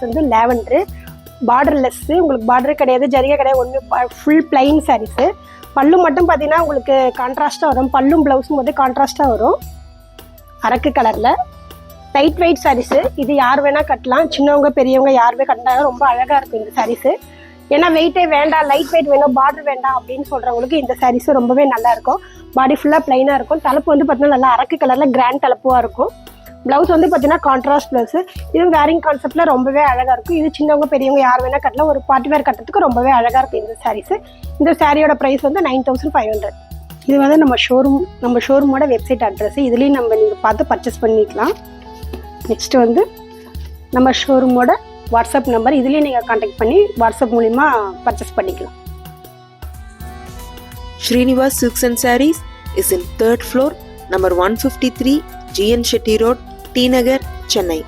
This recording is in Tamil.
வந்து லேவண்டரு பார்டர்லெஸ்ஸு, உங்களுக்கு பார்டர் கிடையாது, ஜரிகை கிடையாது, ஒன்று ஃபுல் பிளைன் சாரீஸு. பல்லு மட்டும் பார்த்தீங்கன்னா உங்களுக்கு கான்ட்ராஸ்ட்டாக வரும், பல்லும் ப்ளவுஸும் போது கான்ட்ராஸ்ட்டாக வரும். அரக்கு கலரில் லைட் வெயிட் சாரீஸு. இது யார் வேணால் கட்டலாம், சின்னவங்க பெரியவங்க யாருமே கட்டினாலும் ரொம்ப அழகாக இருக்கும் இந்த சாரீஸு. ஏன்னா வெயிட்டே வேண்டாம், லைட் வெயிட் வேணும், பார்டர் வேண்டாம் அப்படின்னு சொல்கிறவங்களுக்கு இந்த சாரீஸு ரொம்பவே நல்லாயிருக்கும். பாடி ஃபுல்லாக ப்ளைனாக இருக்கும். தலைப்பு வந்து பார்த்தீங்கன்னா நல்லா அரக்கு கலரில் கிராண்ட் தலைப்புவாக இருக்கும். ப்ளவுஸ் வந்து பார்த்தீங்கன்னா கான்ட்ராஸ்ட் ப்ளவுஸு. இதுவும் வேரிங் கான்செப்டில் ரொம்பவே அழகாக இருக்கும். இது சின்னவங்க பெரியவங்க யார் வேணால் கட்டலாம், ஒரு பார்ட்டி வேர் கட்டுறதுக்கு ரொம்பவே அழகாக இருக்கும் இந்த சாரீஸு. இந்த சாரியோட ப்ரைஸ் வந்து 9500. இது வந்து நம்ம ஷோரூமோட வெப்சைட் அட்ரஸ். இதுலேயும் நீங்கள் பார்த்து பர்ச்சேஸ் பண்ணிக்கலாம். நெக்ஸ்ட்டு வந்து நம்ம ஷோரூமோட வாட்ஸ்அப் நம்பர், இதுலேயும் நீங்கள் கான்டாக்ட் பண்ணி வாட்ஸ்அப் மூலிமா பர்ச்சேஸ் பண்ணிக்கலாம். Srinivas Silks and Sarees is in 3rd floor, number 153, GN Shetty Road, T Nagar, Chennai.